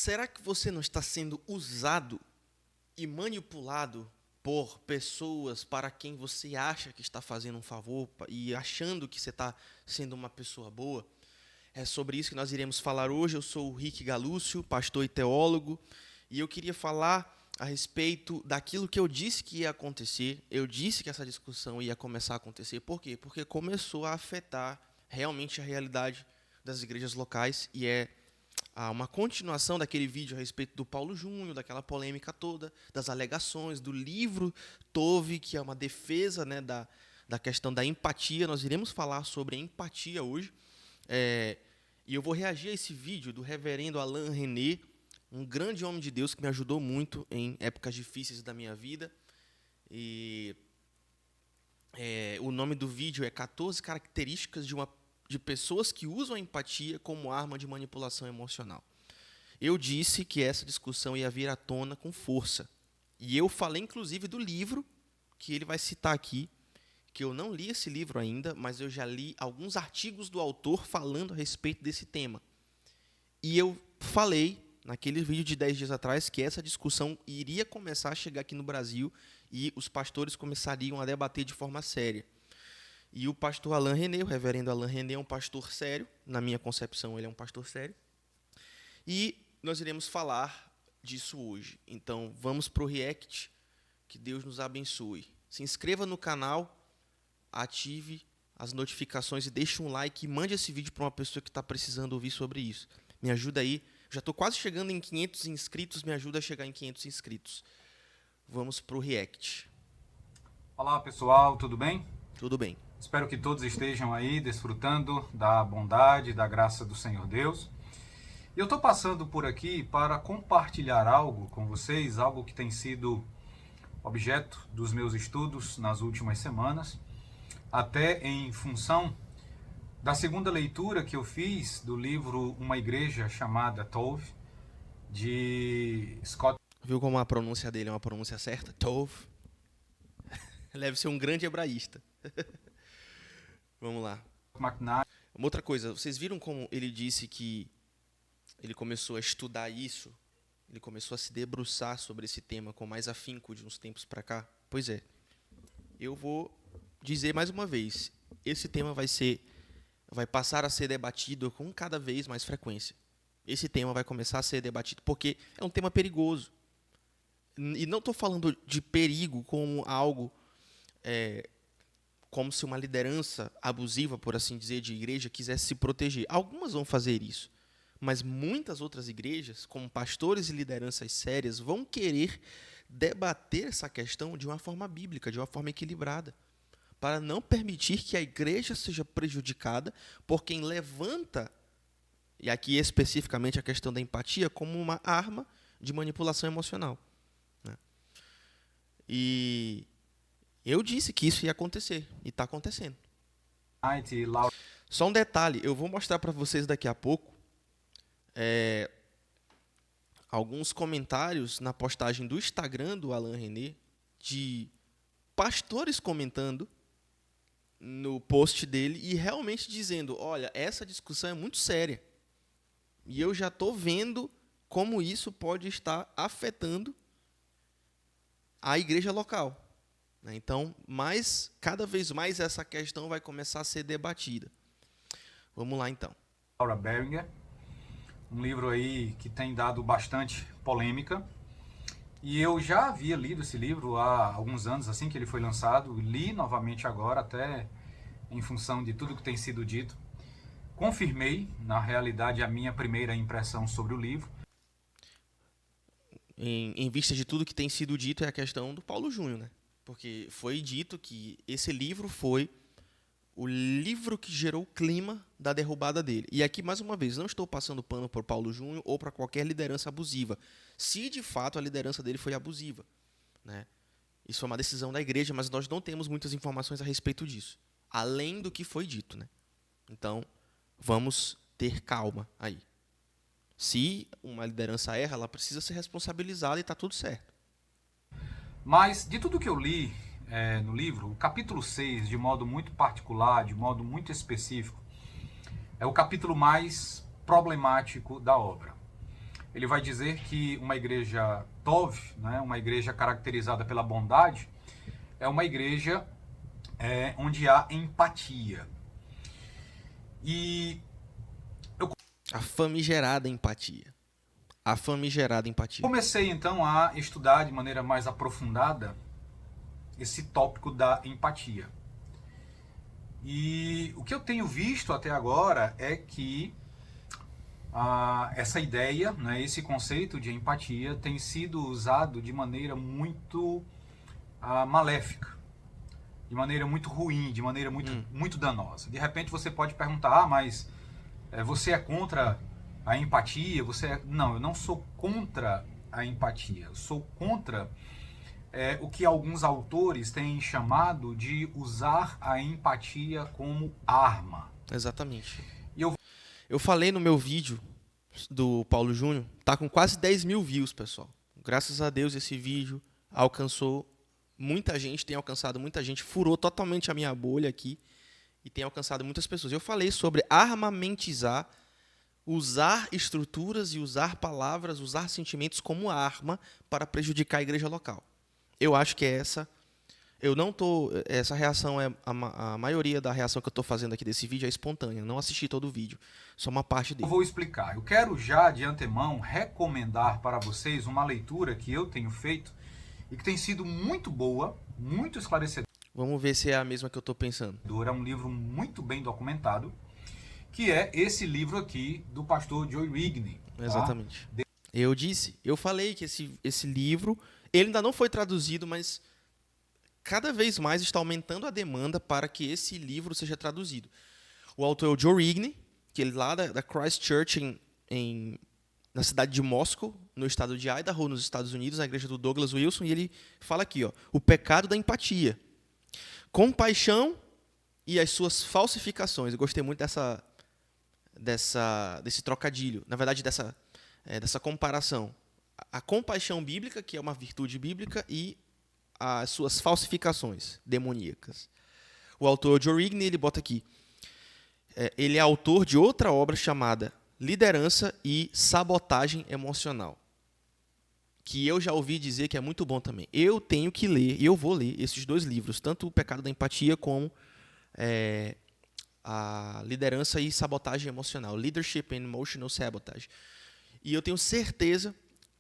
Será que você não está sendo usado e manipulado por pessoas para quem você acha que está fazendo um favor e achando que você está sendo uma pessoa boa? É sobre isso que nós iremos falar hoje. Eu sou o Rick Galúcio, pastor e teólogo, e eu queria falar a respeito daquilo que eu disse que ia acontecer. Eu disse que essa discussão ia começar a acontecer. Por quê? Porque começou a afetar realmente a realidade das igrejas locais e é uma continuação daquele vídeo a respeito do Paulo Júnior, daquela polêmica toda, das alegações, do livro Tove, que é uma defesa, né, da questão da empatia. Nós iremos falar sobre empatia hoje. E eu vou reagir a esse vídeo do reverendo Alain René, um grande homem de Deus que me ajudou muito em épocas difíceis da minha vida. E o nome do vídeo é 14 características de pessoas que usam a empatia como arma de manipulação emocional. Eu disse que essa discussão ia vir à tona com força. E eu falei, inclusive, do livro que ele vai citar aqui, que eu não li esse livro ainda, mas eu já li alguns artigos do autor falando a respeito desse tema. E eu falei, naquele vídeo de 10 dias atrás, que essa discussão iria começar a chegar aqui no Brasil e os pastores começariam a debater de forma séria. E o pastor Alain René, o reverendo Alain René, é um pastor sério. Na minha concepção, ele é um pastor sério. E nós iremos falar disso hoje. Então, vamos para o react. Que Deus nos abençoe. Se inscreva no canal, ative as notificações e deixe um like e mande esse vídeo para uma pessoa que está precisando ouvir sobre isso. Me ajuda aí. Já estou quase chegando em 500 inscritos. Me ajuda a chegar em 500 inscritos. Vamos para o react. Olá, pessoal. Tudo bem? Tudo bem. Espero que todos estejam aí desfrutando da bondade, da graça do Senhor Deus. E eu estou passando por aqui para compartilhar algo com vocês, algo que tem sido objeto dos meus estudos nas últimas semanas, até em função da segunda leitura que eu fiz do livro Uma Igreja Chamada Tove, de Scott. Viu como a pronúncia dele é uma pronúncia certa? Tove. Deve ser um grande hebraísta. Vamos lá. McNair. Uma outra coisa, vocês viram como ele disse que ele começou a estudar isso? Ele começou a se debruçar sobre esse tema com mais afinco de uns tempos para cá? Pois é. Eu vou dizer mais uma vez, esse tema vai passar a ser debatido com cada vez mais frequência. Esse tema vai começar a ser debatido porque é um tema perigoso. E não estou falando de perigo como algo, como se uma liderança abusiva, por assim dizer, de igreja quisesse se proteger. Algumas vão fazer isso, mas muitas outras igrejas, como pastores e lideranças sérias, vão querer debater essa questão de uma forma bíblica, de uma forma equilibrada, para não permitir que a igreja seja prejudicada por quem levanta, e aqui especificamente a questão da empatia, como uma arma de manipulação emocional. E eu disse que isso ia acontecer, e está acontecendo. Só um detalhe, eu vou mostrar para vocês daqui a pouco alguns comentários na postagem do Instagram do Alain René, de pastores comentando no post dele e realmente dizendo, olha, essa discussão é muito séria. E eu já estou vendo como isso pode estar afetando a igreja local. Então, cada vez mais essa questão vai começar a ser debatida. Vamos lá, então. Laura Berringer, um livro aí que tem dado bastante polêmica. E eu já havia lido esse livro há alguns anos, assim que ele foi lançado. Li novamente agora, até em função de tudo que tem sido dito. Confirmei, na realidade, a minha primeira impressão sobre o livro. Em vista de tudo que tem sido dito, é a questão do Paulo Júnior, né? Porque foi dito que esse livro foi o livro que gerou o clima da derrubada dele. E aqui, mais uma vez, não estou passando pano por Paulo Júnior ou para qualquer liderança abusiva. Se, de fato, a liderança dele foi abusiva, né? Isso foi uma decisão da igreja, mas nós não temos muitas informações a respeito disso, além do que foi dito, né? Então, vamos ter calma aí. Se uma liderança erra, ela precisa ser responsabilizada e está tudo certo. Mas, de tudo que eu li no livro, o capítulo 6, de modo muito particular, de modo muito específico, é o capítulo mais problemático da obra. ele vai dizer que uma igreja Tov, né, uma igreja caracterizada pela bondade, é uma igreja onde há empatia. E A famigerada empatia. A famigerada empatia. comecei então a estudar de maneira mais aprofundada esse tópico da empatia. E o que eu tenho visto até agora é que essa ideia, né, esse conceito de empatia tem sido usado de maneira muito maléfica, de maneira muito ruim, de maneira muito danosa. De repente você pode perguntar, mas você é contra a empatia? Não, eu não sou contra a empatia, eu sou contra o que alguns autores têm chamado de usar a empatia como arma. Exatamente. E eu falei no meu vídeo do Paulo Júnior, tá com quase 10 mil views, pessoal. Graças a Deus esse vídeo alcançou muita gente, tem alcançado muita gente, furou totalmente a minha bolha aqui e tem alcançado muitas pessoas. Eu falei sobre armamentizar, usar estruturas e usar palavras, usar sentimentos como arma para prejudicar a igreja local. Eu acho que essa reação a maioria da reação que eu estou fazendo aqui desse vídeo é espontânea. Não assisti todo o vídeo, só uma parte dele. Eu vou explicar. Eu quero já de antemão recomendar para vocês uma leitura que eu tenho feito e que tem sido muito boa, muito esclarecedora. Vamos ver se é a mesma que eu estou pensando. É um livro muito bem documentado, que é esse livro aqui do pastor Joe Rigney. Tá? Exatamente. Eu falei que esse livro, ele ainda não foi traduzido, mas cada vez mais está aumentando a demanda para que esse livro seja traduzido. O autor é o Joe Rigney, que ele lá da Christ Church na cidade de Moscow, no estado de Idaho, nos Estados Unidos, na igreja do Douglas Wilson, e ele fala aqui, o pecado da empatia, compaixão e as suas falsificações. Eu gostei muito desse trocadilho, na verdade dessa comparação. A compaixão bíblica, que é uma virtude bíblica, e as suas falsificações demoníacas. O autor Joe Rigney, ele bota aqui, ele é autor de outra obra chamada Liderança e Sabotagem Emocional, que eu já ouvi dizer que é muito bom também. Eu tenho que ler, e eu vou ler esses dois livros, tanto O Pecado da Empatia como a Liderança e Sabotagem Emocional, Leadership and Emotional Sabotage. E eu tenho certeza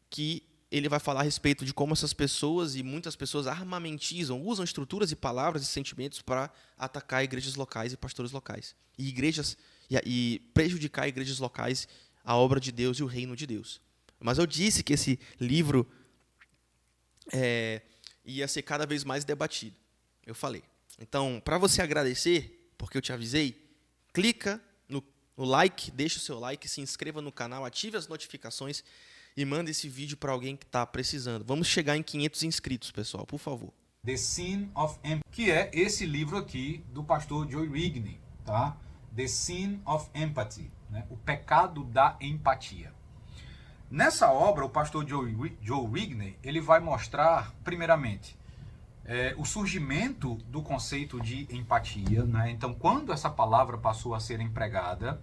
que ele vai falar a respeito de como essas pessoas e muitas pessoas armamentizam, usam estruturas e palavras e sentimentos para atacar igrejas locais e pastores locais. E prejudicar igrejas locais, a obra de Deus e o reino de Deus. Mas eu disse que esse livro ia ser cada vez mais debatido. Eu falei. Então, para você agradecer, porque eu te avisei, clica no like, deixa o seu like, se inscreva no canal, ative as notificações e manda esse vídeo para alguém que está precisando. Vamos chegar em 500 inscritos, pessoal, por favor. The Sin of Empathy, que é esse livro aqui do pastor Joe Rigney, tá? The Sin of Empathy, né? O pecado da empatia. Nessa obra, o pastor Joe Rigney, ele vai mostrar, primeiramente, o surgimento do conceito de empatia, né? Então, quando essa palavra passou a ser empregada,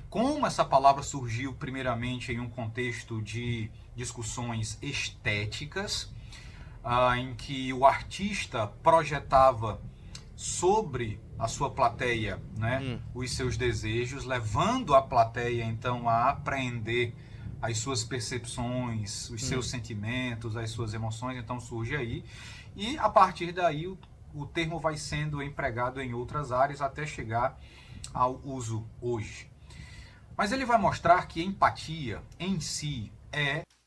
como essa palavra surgiu primeiramente em um contexto de discussões estéticas, em que o artista projetava sobre a sua plateia, né, os seus desejos, levando a plateia então a apreender as suas percepções, os seus sentimentos, as suas emoções. Então surge aí, e a partir daí o termo vai sendo empregado em outras áreas até chegar ao uso hoje. Mas ele vai mostrar que empatia em si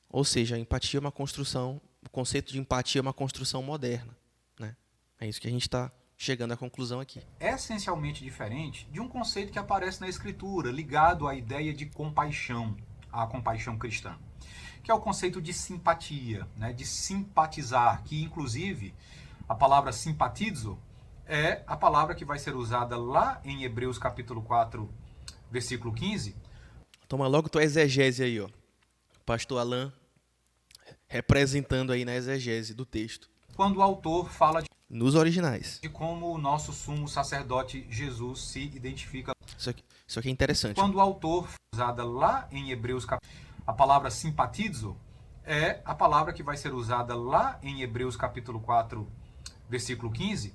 Ou seja, a empatia é uma construção, o conceito de empatia é uma construção moderna, né? É isso que a gente está chegando à conclusão aqui. Essencialmente diferente de um conceito que aparece na Escritura, ligado à ideia de compaixão, a compaixão cristã, que é o conceito de simpatia, né? De simpatizar, que inclusive a palavra simpatizo é a palavra que vai ser usada lá em Hebreus capítulo 4, versículo 15. Toma logo tua exegese aí, ó. Pastor Alan representando aí na exegese do texto. Quando o autor fala nos originais. De como o nosso sumo sacerdote Jesus se identifica. Isso aqui é interessante. Quando o autor usada lá em Hebreus A palavra simpatizo é a palavra que vai ser usada lá em Hebreus capítulo 4, versículo 15,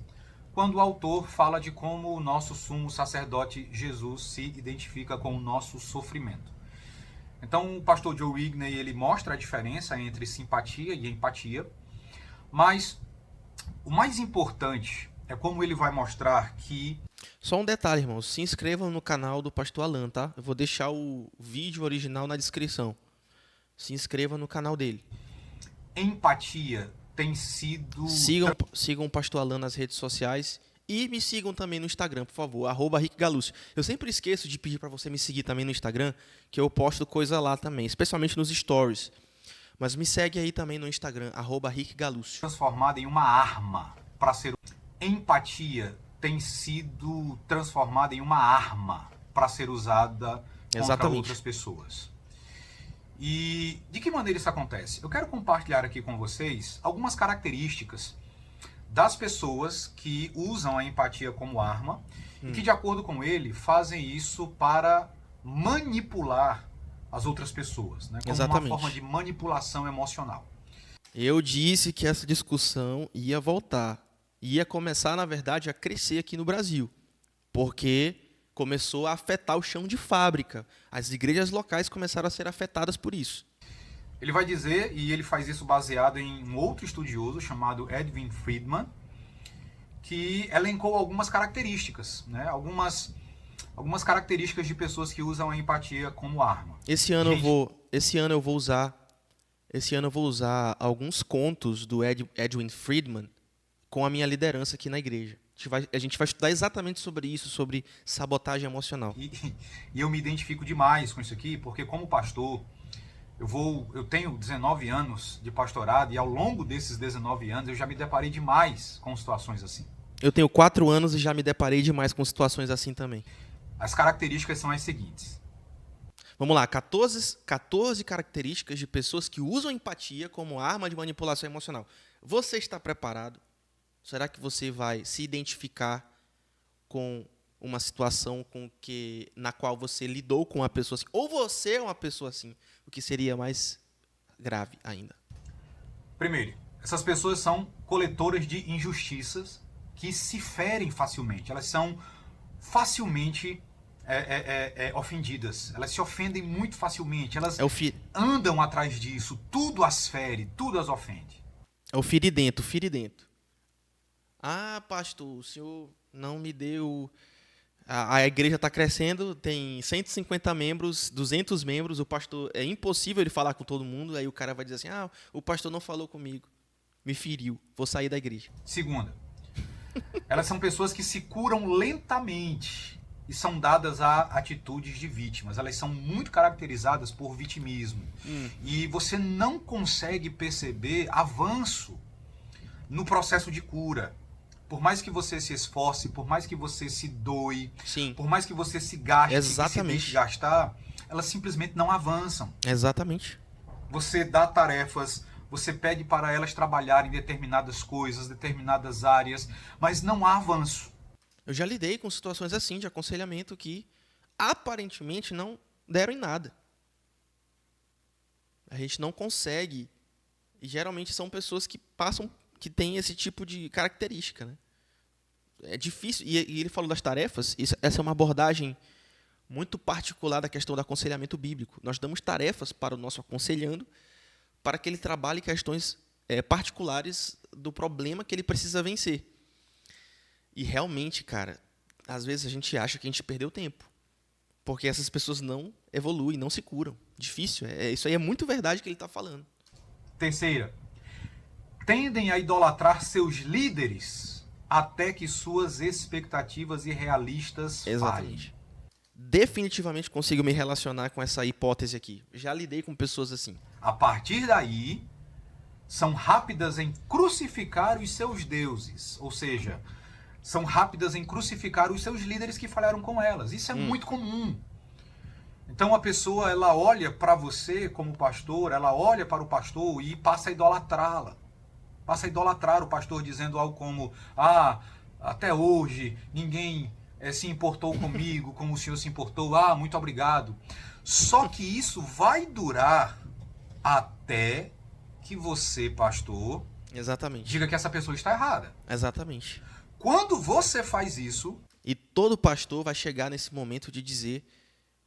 quando o autor fala de como o nosso sumo sacerdote Jesus se identifica com o nosso sofrimento. Então o pastor Joe Wigney, ele mostra a diferença entre simpatia e empatia, mas o mais importante é como ele vai mostrar que... Só um detalhe, irmãos. Se inscrevam no canal do pastor Alan, tá? Eu vou deixar o vídeo original na descrição. Se inscreva no canal dele. Empatia tem sido... Sigam o pastor Alan nas redes sociais e me sigam também no Instagram, por favor, @RickGalúcio. Eu sempre esqueço de pedir para você me seguir também no Instagram, que eu posto coisa lá também, especialmente nos stories. Mas me segue aí também no Instagram, @RickGalúcio. Transformada em uma arma para ser... Empatia tem sido transformada em uma arma para ser usada contra outras pessoas. E de que maneira isso acontece? Eu quero compartilhar aqui com vocês algumas características das pessoas que usam a empatia como arma e que, de acordo com ele, fazem isso para manipular as outras pessoas, né? Como uma forma de manipulação emocional. Eu disse que essa discussão ia voltar. Ia começar, na verdade, a crescer aqui no Brasil, porque começou a afetar o chão de fábrica. As igrejas locais começaram a ser afetadas por isso. Ele vai dizer, e ele faz isso baseado em um outro estudioso chamado Edwin Friedman, que elencou algumas características, né? Algumas características de pessoas que usam a empatia como arma. Esse ano eu vou usar alguns contos do Edwin Friedman com a minha liderança aqui na igreja. A gente vai estudar exatamente sobre isso, sobre sabotagem emocional. E eu me identifico demais com isso aqui, porque como pastor, eu tenho 19 anos de pastorado e ao longo desses 19 anos eu já me deparei demais com situações assim. Eu tenho 4 anos e já me deparei demais com situações assim também. As características são as seguintes. Vamos lá, 14 características de pessoas que usam empatia como arma de manipulação emocional. Você está preparado? Será que você vai se identificar com uma situação na qual você lidou com uma pessoa assim? Ou você é uma pessoa assim, o que seria mais grave ainda? Primeiro, essas pessoas são coletoras de injustiças que se ferem facilmente. Elas são facilmente ofendidas. Elas se ofendem muito facilmente. Elas andam atrás disso. Tudo as fere, tudo as ofende. É o feridento. Ah, pastor, o senhor não me deu... A igreja está crescendo, tem 150 membros, 200 membros, o pastor... É impossível ele falar com todo mundo, aí o cara vai dizer assim, o pastor não falou comigo, me feriu, vou sair da igreja. Segunda, elas são pessoas que se curam lentamente e são dadas a atitudes de vítimas. Elas são muito caracterizadas por vitimismo. E você não consegue perceber avanço no processo de cura. Por mais que você se esforce, por mais que você se doe, Sim. Por mais que você se gaste, Exatamente. Que se deixe gastar, elas simplesmente não avançam. Exatamente. Você dá tarefas, você pede para elas trabalharem determinadas coisas, determinadas áreas, mas não há avanço. Eu já lidei com situações assim de aconselhamento que aparentemente não deram em nada. A gente não consegue, e geralmente são pessoas que têm esse tipo de característica, né? É difícil, e ele falou das tarefas, essa é uma abordagem muito particular da questão do aconselhamento bíblico. Nós damos tarefas para o nosso aconselhando, para que ele trabalhe questões particulares do problema que ele precisa vencer. E realmente, cara, às vezes a gente acha que a gente perdeu tempo, porque essas pessoas não evoluem, não se curam. Difícil, isso aí é muito verdade que ele está falando. Terceira, tendem a idolatrar seus líderes até que suas expectativas irrealistas Exatamente. falhem. Definitivamente consigo me relacionar com essa hipótese aqui. Já lidei com pessoas assim. A partir daí, são rápidas em crucificar os seus deuses, ou seja, são rápidas em crucificar os seus líderes que falharam com elas. Isso é muito comum. Então a pessoa, ela olha para você como pastor, ela olha para o pastor e passa a idolatrá-la. Passa a idolatrar o pastor dizendo algo como, até hoje ninguém se importou comigo como o senhor se importou, muito obrigado. Só que isso vai durar até que você, pastor, Exatamente. diga que essa pessoa está errada. Exatamente. Quando você faz isso... E todo pastor vai chegar nesse momento de dizer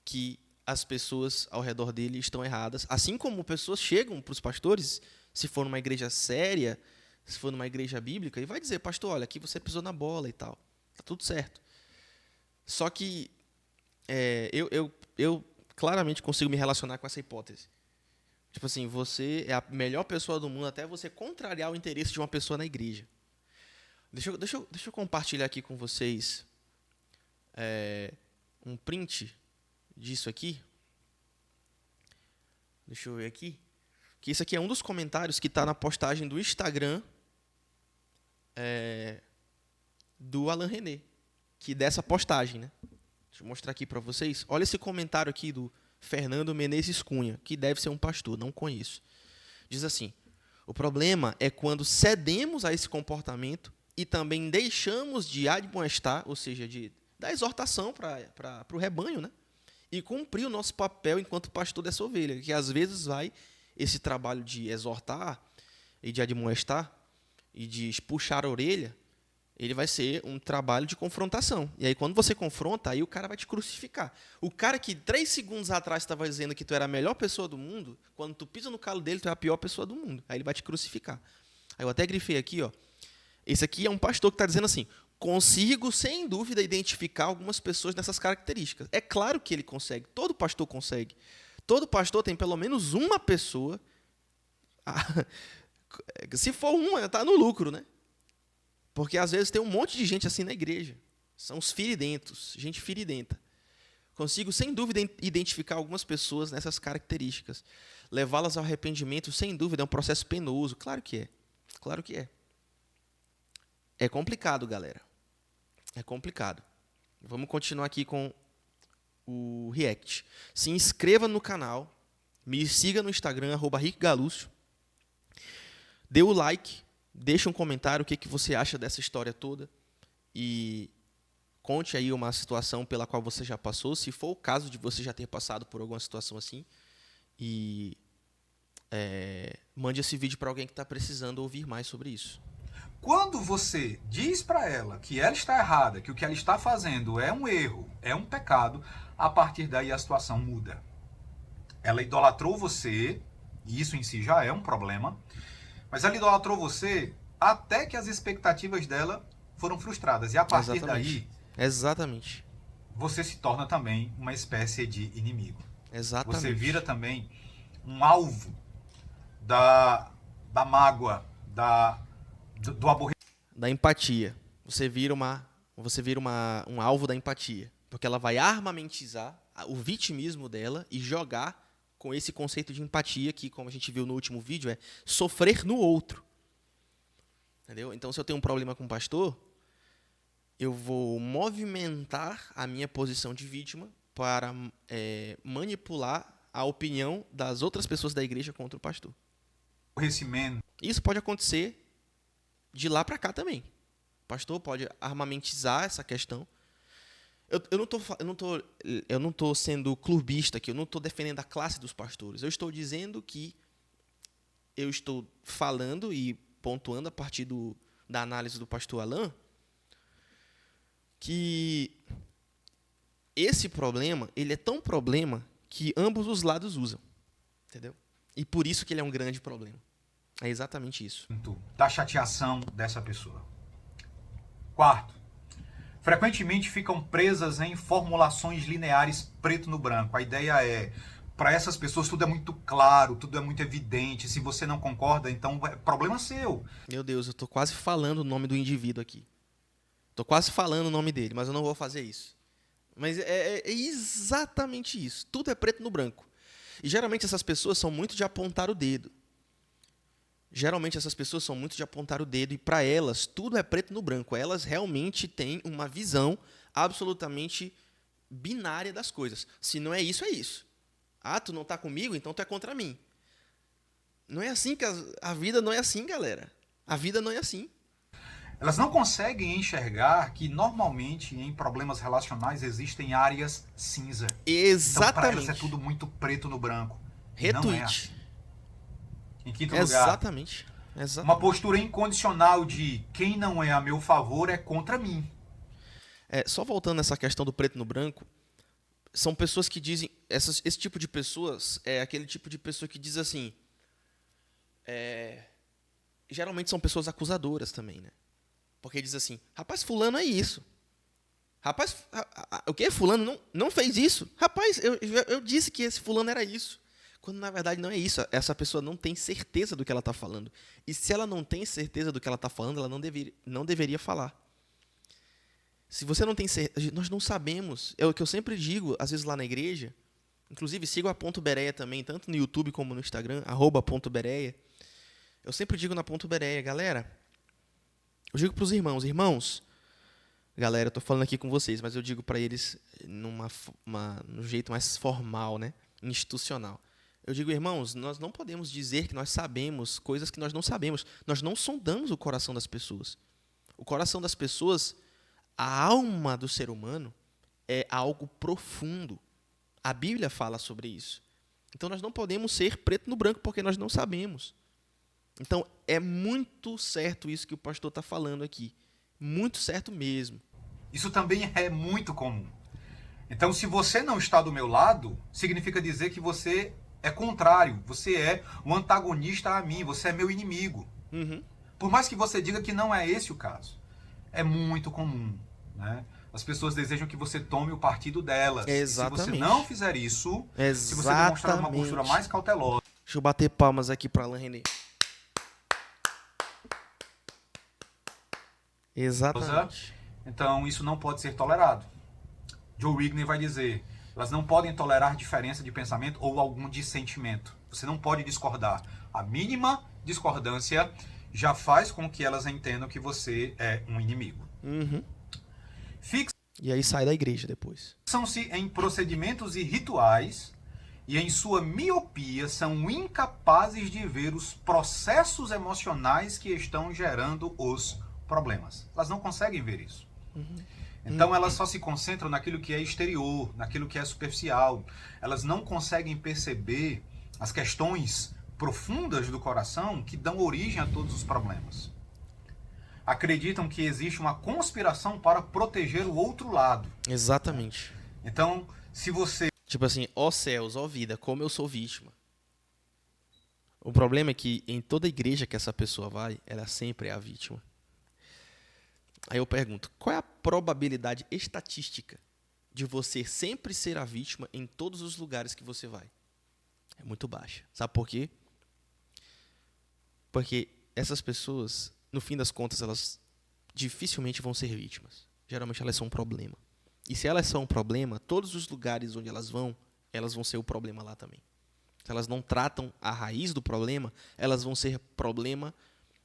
que as pessoas ao redor dele estão erradas. Assim como pessoas chegam para os pastores, se for numa igreja séria, se for numa igreja bíblica, e vai dizer, pastor, olha, aqui você pisou na bola e tal. Tá tudo certo. Só que eu claramente consigo me relacionar com essa hipótese. Tipo assim, você é a melhor pessoa do mundo até você contrariar o interesse de uma pessoa na igreja. Deixa eu compartilhar aqui com vocês um print disso aqui. Deixa eu ver aqui. Que isso aqui é um dos comentários que está na postagem do Instagram do Alain René. Que dessa postagem, né? Deixa eu mostrar aqui para vocês. Olha esse comentário aqui do Fernando Menezes Cunha, que deve ser um pastor, não conheço. Diz assim: o problema é quando cedemos a esse comportamento e também deixamos de admoestar, ou seja, de dar exortação para o rebanho, né? E cumprir o nosso papel enquanto pastor dessa ovelha, que às vezes vai esse trabalho de exortar e de admoestar e de puxar a orelha, ele vai ser um trabalho de confrontação. E aí, quando você confronta, aí o cara vai te crucificar. O cara que 3 segundos atrás estava dizendo que tu era a melhor pessoa do mundo, quando tu pisa no calo dele, tu é a pior pessoa do mundo. Aí ele vai te crucificar. Aí eu até grifei aqui, ó. Esse aqui é um pastor que está dizendo assim: consigo, sem dúvida, identificar algumas pessoas nessas características. É claro que ele consegue. Todo pastor consegue. Todo pastor tem pelo menos uma pessoa. Se for uma, está no lucro, né? Porque às vezes tem um monte de gente assim na igreja. São os firidentos, gente firidenta. Consigo, sem dúvida, identificar algumas pessoas nessas características. Levá-las ao arrependimento, sem dúvida, é um processo penoso. Claro que é. Claro que é. É complicado, galera. É complicado. Vamos continuar aqui com o React. Se inscreva no canal. Me siga no Instagram, @RickGalúcio. Dê o like. Deixa um comentário o que você acha dessa história toda. E conte aí uma situação pela qual você já passou, se for o caso de você já ter passado por alguma situação assim. E mande esse vídeo para alguém que está precisando ouvir mais sobre isso. Quando você diz para ela que ela está errada, que o que ela está fazendo é um erro, é um pecado, a partir daí a situação muda. Ela idolatrou você, e isso em si já é um problema, mas ela idolatrou você até que as expectativas dela foram frustradas. E a partir daí, você se torna também uma espécie de inimigo. Exatamente. Você vira também um alvo da mágoa, do aborrecimento. Da empatia. Você vira um alvo da empatia. Porque ela vai armamentizar o vitimismo dela e jogar com esse conceito de empatia que, como a gente viu no último vídeo, é sofrer no outro. Entendeu? Então, se eu tenho um problema com o pastor, eu vou movimentar a minha posição de vítima para manipular a opinião das outras pessoas da igreja contra o pastor. Isso pode acontecer de lá para cá também. O pastor pode armamentizar essa questão. Eu não tô sendo clubista aqui, eu não estou defendendo a classe dos pastores. Eu estou dizendo que eu estou falando e pontuando a partir da análise do pastor Alain que esse problema, ele é tão problema que ambos os lados usam. Entendeu? E por isso que ele é um grande problema. É exatamente isso. Da chateação dessa pessoa. Quarto, frequentemente ficam presas em formulações lineares preto no branco. A ideia é, para essas pessoas tudo é muito claro, tudo é muito evidente. Se você não concorda, então é problema seu. Meu Deus, eu estou quase falando o nome do indivíduo aqui. Estou quase falando o nome dele, mas eu não vou fazer isso. Mas é exatamente isso. Tudo é preto no branco. E geralmente essas pessoas são muito de apontar o dedo. E para elas tudo é preto no branco. Elas realmente têm uma visão absolutamente binária das coisas. Se não é isso, é isso. Ah, tu não está comigo, então tu é contra mim. Não é assim que a vida não é assim, galera. A vida não é assim. Elas não conseguem enxergar que normalmente em problemas relacionais existem áreas cinza. Então para elas Exatamente. é tudo muito preto no branco. E não é Retweet. assim. Em quinto lugar, Exatamente. uma Exatamente. postura incondicional de quem não é a meu favor é contra mim. Só voltando nessa questão do preto no branco, são pessoas que dizem. Esse tipo de pessoas é aquele tipo de pessoa que diz assim. Geralmente são pessoas acusadoras também, né? Porque diz assim: rapaz, fulano é isso. Rapaz, o que? Fulano não fez isso? Rapaz, eu disse que esse fulano era isso. Quando na verdade não é isso. Essa pessoa não tem certeza do que ela está falando. E se ela não tem certeza do que ela está falando, ela não deveria falar. Se você não tem certeza, nós não sabemos. É o que eu sempre digo, às vezes lá na igreja. Inclusive, sigo a Ponto Bereia também, tanto no YouTube como no Instagram, @pontobereia. Eu sempre digo na Ponto Bereia, galera, eu digo para os irmãos, galera, eu tô falando aqui com vocês, mas eu digo para eles num jeito mais formal, né? Institucional. Eu digo, irmãos, nós não podemos dizer que nós sabemos coisas que nós não sabemos. Nós não sondamos o coração das pessoas. O coração das pessoas, a alma do ser humano, é algo profundo. A Bíblia fala sobre isso. Então nós não podemos ser preto no branco porque nós não sabemos. Então é muito certo isso que o pastor está falando aqui. Muito certo mesmo. Isso também é muito comum. Então, se você não está do meu lado, significa dizer que você é contrário, você é o antagonista a mim, você é meu inimigo. Uhum. Por mais que você diga que não é esse o caso, é muito comum, né? As pessoas desejam que você tome o partido delas. Exatamente. E se você não fizer isso, se você demonstrar uma postura mais cautelosa... Deixa eu bater palmas aqui para Alain René. Exatamente. Então, isso não pode ser tolerado. Joe Rigney vai dizer, elas não podem tolerar diferença de pensamento ou algum dissentimento. Você não pode discordar. A mínima discordância já faz com que elas entendam que você é um inimigo. Uhum. E aí sai da igreja depois. Fixam-se em procedimentos e rituais e em sua miopia são incapazes de ver os processos emocionais que estão gerando os problemas. Elas não conseguem ver isso. Então elas só se concentram naquilo que é exterior, naquilo que é superficial. Elas não conseguem perceber as questões profundas do coração que dão origem a todos os problemas. Acreditam que existe uma conspiração para proteger o outro lado. Exatamente. Então, se você... Tipo assim, ó céus, ó vida, como eu sou vítima. O problema é que em toda igreja que essa pessoa vai, ela sempre é a vítima. Aí eu pergunto, qual é a probabilidade estatística de você sempre ser a vítima em todos os lugares que você vai? É muito baixa. Sabe por quê? Porque essas pessoas, no fim das contas, elas dificilmente vão ser vítimas. Geralmente elas são um problema. E se elas são um problema, todos os lugares onde elas vão ser o problema lá também. Se elas não tratam a raiz do problema, elas vão ser problema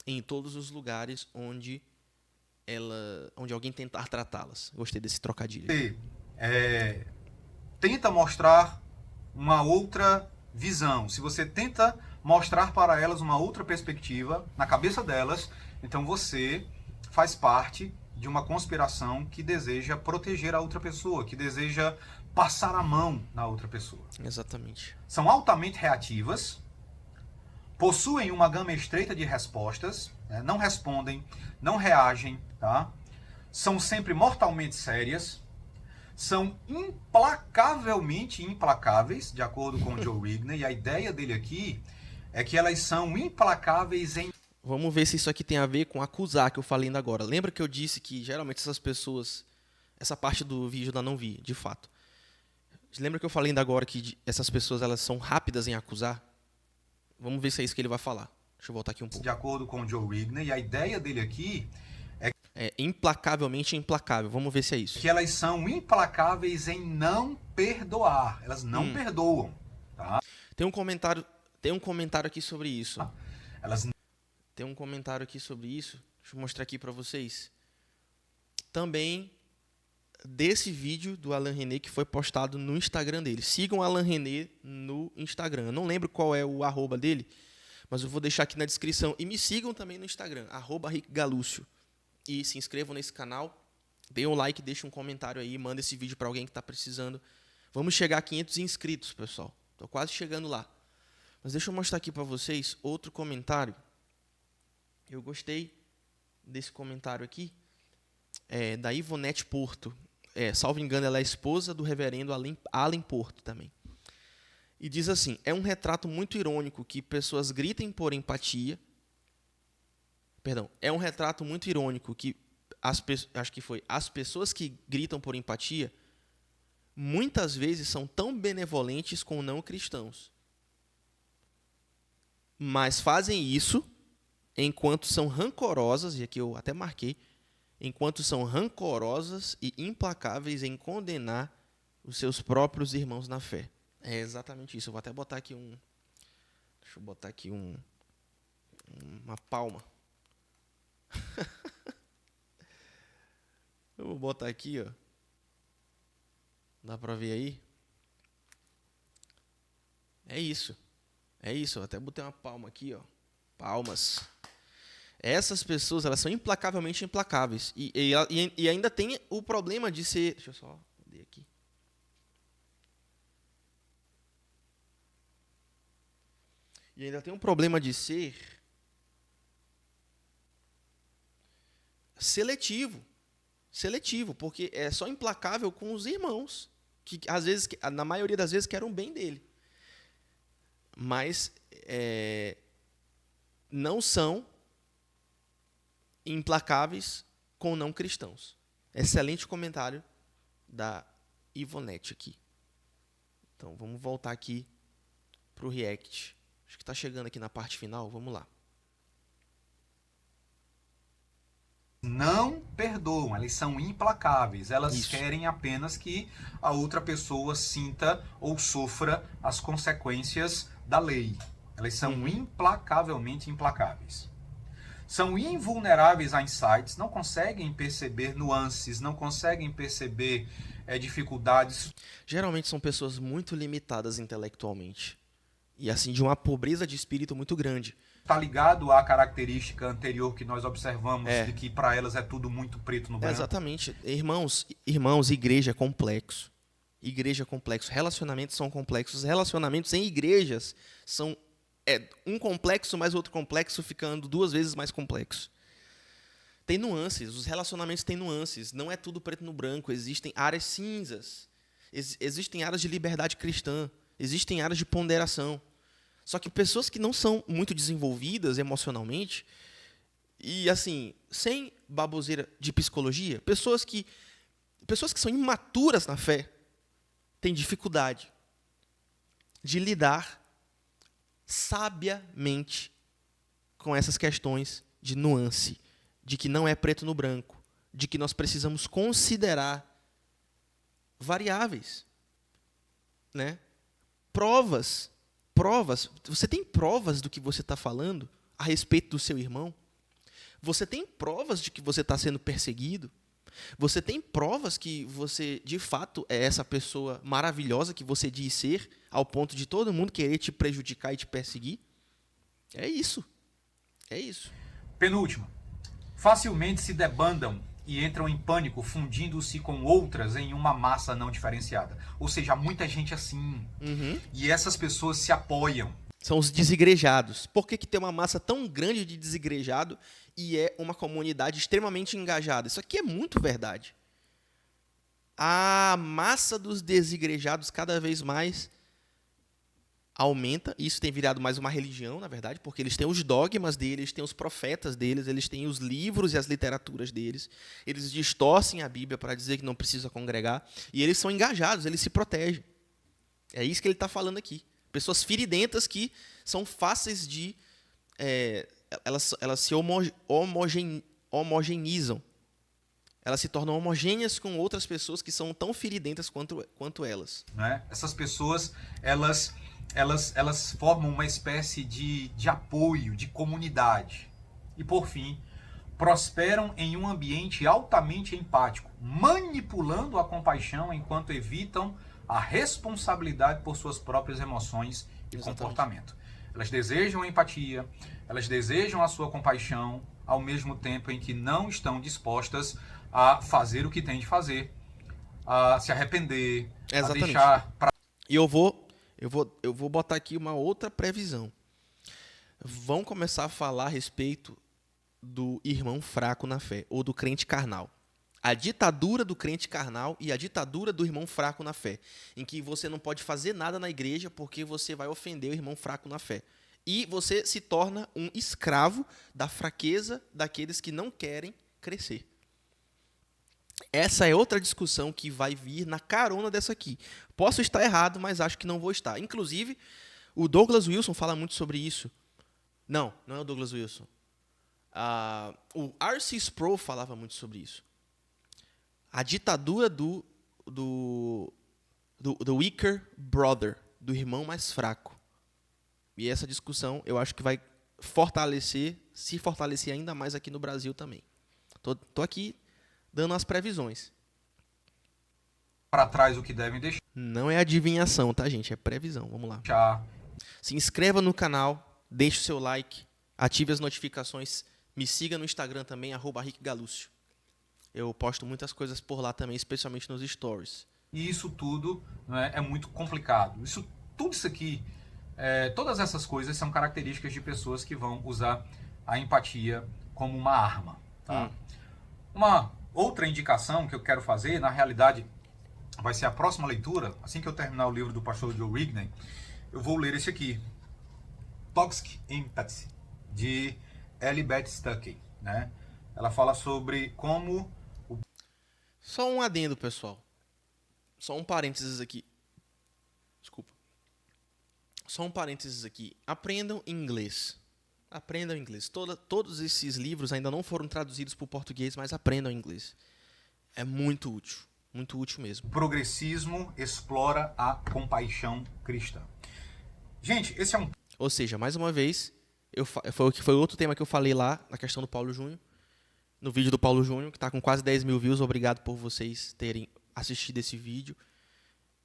em todos os lugares onde alguém tentar tratá-las. Gostei desse trocadilho. Você tenta mostrar uma outra visão, se você tenta mostrar para elas uma outra perspectiva na cabeça delas, então você faz parte de uma conspiração que deseja proteger a outra pessoa, que deseja passar a mão na outra pessoa. Exatamente. São altamente reativas, possuem uma gama estreita de respostas, né? Não respondem, não reagem, tá? São sempre mortalmente sérias, são implacavelmente implacáveis, de acordo com o Joe Rigney, e a ideia dele aqui é que elas são implacáveis em... Vamos ver se isso aqui tem a ver com acusar que eu falei ainda agora. Lembra que eu disse que geralmente essas pessoas... Essa parte do vídeo eu ainda não vi, de fato. Lembra que eu falei ainda agora que essas pessoas elas são rápidas em acusar? Vamos ver se é isso que ele vai falar. Deixa eu voltar aqui um pouco. De acordo com o Joe Rigney, e a ideia dele aqui é implacavelmente implacável. Vamos ver se é isso. Que elas são implacáveis em não perdoar. Elas não perdoam. Tá? Tem um comentário aqui sobre isso. Tem um comentário aqui sobre isso. Deixa eu mostrar aqui para vocês. Também desse vídeo do Alain René que foi postado no Instagram dele. Sigam o Alain René no Instagram. Eu não lembro qual é o @ dele, mas eu vou deixar aqui na descrição. E me sigam também no Instagram, @RickGalúcio. e se inscrevam nesse canal. Deem um like, deixem um comentário aí, manda esse vídeo para alguém que está precisando. Vamos chegar a 500 inscritos, pessoal. Estou quase chegando lá. Mas deixa eu mostrar aqui para vocês outro comentário. Eu gostei desse comentário aqui. Da Ivonete Porto. Salvo engano, ela é esposa do reverendo Allen Porto também. E diz assim: é um retrato muito irônico que pessoas gritem por empatia. Perdão, é um retrato muito irônico que as pessoas que gritam por empatia muitas vezes são tão benevolentes com não cristãos, mas fazem isso enquanto são rancorosas, e aqui eu até marquei, enquanto são rancorosas e implacáveis em condenar os seus próprios irmãos na fé. É exatamente isso. Eu vou até botar aqui deixa eu botar aqui uma palma. Eu vou botar aqui, ó. Dá pra ver aí? É isso. Eu até botei uma palma aqui, ó. Palmas. Essas pessoas, elas são implacavelmente implacáveis. E ainda tem o problema de ser... Deixa eu só ler aqui. E ainda tem um problema de ser seletivo, porque é só implacável com os irmãos, que às vezes, na maioria das vezes, querem o bem dele. Mas não são implacáveis com não cristãos. Excelente comentário da Ivonete aqui. Então, vamos voltar aqui para o React. Acho que está chegando aqui na parte final. Vamos lá. Não perdoam, elas são implacáveis. Elas querem apenas que a outra pessoa sinta ou sofra as consequências da lei. Elas são implacavelmente implacáveis. São invulneráveis a insights, não conseguem perceber nuances, não conseguem perceber dificuldades. Geralmente são pessoas muito limitadas intelectualmente. E assim, de uma pobreza de espírito muito grande. Está ligado à característica anterior que nós observamos, de que para elas é tudo muito preto no branco. Exatamente. Irmãos, igreja é complexo. Igreja é complexo. Relacionamentos são complexos. Relacionamentos em igrejas são um complexo mais outro complexo ficando 2 vezes mais complexo. Tem nuances. Os relacionamentos têm nuances. Não é tudo preto no branco. Existem áreas cinzas. Existem áreas de liberdade cristã. Existem áreas de ponderação. Só que pessoas que não são muito desenvolvidas emocionalmente, e assim, sem baboseira de psicologia, pessoas que são imaturas na fé, têm dificuldade de lidar sabiamente com essas questões de nuance, de que não é preto no branco, de que nós precisamos considerar variáveis, né? Provas. Você tem provas do que você está falando a respeito do seu irmão? Você tem provas de que você está sendo perseguido? Você tem provas que você, de fato, é essa pessoa maravilhosa que você diz ser, ao ponto de todo mundo querer te prejudicar e te perseguir? É isso. Penúltima. Facilmente se debandam e entram em pânico, fundindo-se com outras em uma massa não diferenciada. Ou seja, há muita gente assim. E essas pessoas se apoiam. São os desigrejados. Por que tem uma massa tão grande de desigrejado e é uma comunidade extremamente engajada? Isso aqui é muito verdade. A massa dos desigrejados cada vez mais aumenta. Isso tem virado mais uma religião, na verdade, porque eles têm os dogmas deles, eles têm os profetas deles, eles têm os livros e as literaturas deles. Eles distorcem a Bíblia para dizer que não precisa congregar. E eles são engajados, eles se protegem. É isso que ele está falando aqui. Pessoas firidentas que são fáceis de... elas se homogeneizam. Elas se tornam homogêneas com outras pessoas que são tão firidentas quanto elas. Né? Essas pessoas, elas formam uma espécie de apoio, de comunidade. E, por fim, prosperam em um ambiente altamente empático, manipulando a compaixão enquanto evitam a responsabilidade por suas próprias emoções e comportamento. Elas desejam a empatia, elas desejam a sua compaixão, ao mesmo tempo em que não estão dispostas a fazer o que têm de fazer, a se arrepender, a Exatamente. deixar para... E eu vou botar aqui uma outra previsão. Vão começar a falar a respeito do irmão fraco na fé, ou do crente carnal. A ditadura do crente carnal e a ditadura do irmão fraco na fé, em que você não pode fazer nada na igreja porque você vai ofender o irmão fraco na fé. E você se torna um escravo da fraqueza daqueles que não querem crescer. Essa é outra discussão que vai vir na carona dessa aqui. Posso estar errado, mas acho que não vou estar. Inclusive, o Douglas Wilson fala muito sobre isso. Não é o Douglas Wilson. O R.C. Sproul falava muito sobre isso. A ditadura do weaker brother, do irmão mais fraco. E essa discussão eu acho que vai se fortalecer ainda mais aqui no Brasil também. Tô aqui dando as previsões. para trás o que devem Não é adivinhação, tá, gente? É previsão. Vamos lá. deixar. Se inscreva no canal, deixe o seu like, ative as notificações, me siga no Instagram também, @RickGalúcio. Eu posto muitas coisas por lá também, especialmente nos stories. E isso tudo, né, é muito complicado. Tudo isso aqui, todas essas coisas são características de pessoas que vão usar a empatia como uma arma. Tá? Uma outra indicação que eu quero fazer, na realidade, vai ser a próxima leitura. Assim que eu terminar o livro do pastor Joe Rigney, eu vou ler esse aqui, Toxic Empathy, de Ellie Beth Stuckey. Né? Ela fala sobre como... Só um adendo, pessoal. Só um parênteses aqui. Desculpa. Só um parênteses aqui. Aprendam inglês. Aprendam inglês. Todos esses livros ainda não foram traduzidos para o português, mas aprendam inglês. É muito útil. Muito útil mesmo. O progressismo explora a compaixão cristã. Gente, esse é um... Ou seja, mais uma vez, foi outro tema que eu falei lá, na questão do Paulo Júnior. No vídeo do Paulo Júnior, que está com quase 10 mil views. Obrigado por vocês terem assistido esse vídeo.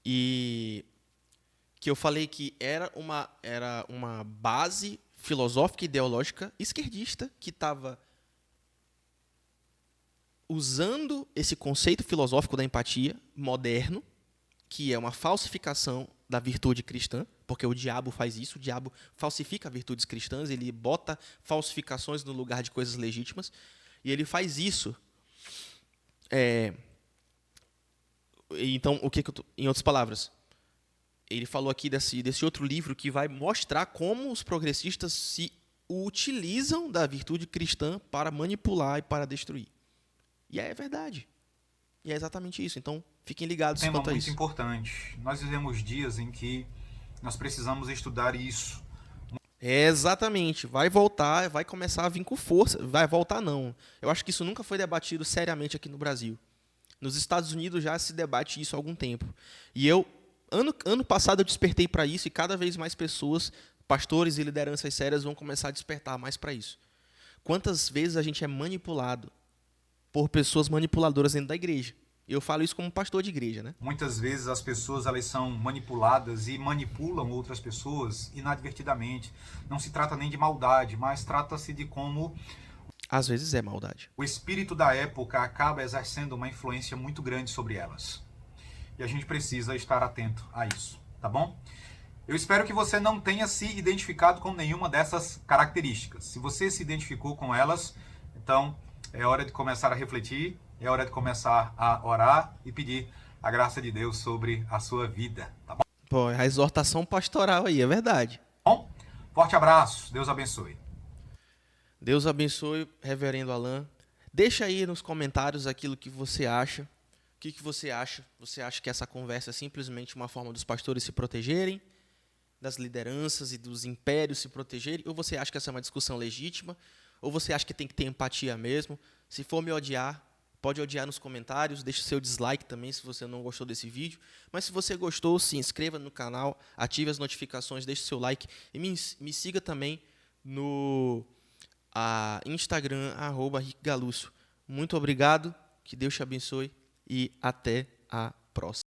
E que eu falei que era uma base filosófica e ideológica esquerdista que estava usando esse conceito filosófico da empatia moderno, que é uma falsificação da virtude cristã, porque o diabo faz isso, o diabo falsifica virtudes cristãs, ele bota falsificações no lugar de coisas legítimas. E ele faz isso. Então, em outras palavras, ele falou aqui desse outro livro que vai mostrar como os progressistas se utilizam da virtude cristã para manipular e para destruir. E é verdade. E é exatamente isso. Então, fiquem ligados tema quanto a muito isso. importante. Nós vivemos dias em que nós precisamos estudar isso. Exatamente. Vai voltar, vai começar a vir com força. Vai voltar, não. Eu acho que isso nunca foi debatido seriamente aqui no Brasil. Nos Estados Unidos já se debate isso há algum tempo. E ano passado eu despertei para isso, e cada vez mais pessoas, pastores e lideranças sérias, vão começar a despertar mais para isso. Quantas vezes a gente é manipulado por pessoas manipuladoras dentro da igreja? Eu falo isso como pastor de igreja, né? Muitas vezes as pessoas elas são manipuladas e manipulam outras pessoas inadvertidamente. Não se trata nem de maldade, mas trata-se de como Às vezes é maldade. o espírito da época acaba exercendo uma influência muito grande sobre elas. E a gente precisa estar atento a isso, tá bom? Eu espero que você não tenha se identificado com nenhuma dessas características. Se você se identificou com elas, então é hora de começar a refletir, é hora de começar a orar e pedir a graça de Deus sobre a sua vida, tá bom? Pô, a exortação pastoral aí, é verdade. Bom, forte abraço, Deus abençoe. Deus abençoe, reverendo Alan. Deixa aí nos comentários aquilo que você acha. O que você acha? Você acha que essa conversa é simplesmente uma forma dos pastores se protegerem, das lideranças e dos impérios se protegerem? Ou você acha que essa é uma discussão legítima? Ou você acha que tem que ter empatia mesmo? Se for me odiar, pode odiar nos comentários. Deixe seu dislike também se você não gostou desse vídeo. Mas se você gostou, se inscreva no canal, ative as notificações, deixe seu like. E me siga também no Instagram, @RickGalúcio. Muito obrigado, que Deus te abençoe e até a próxima.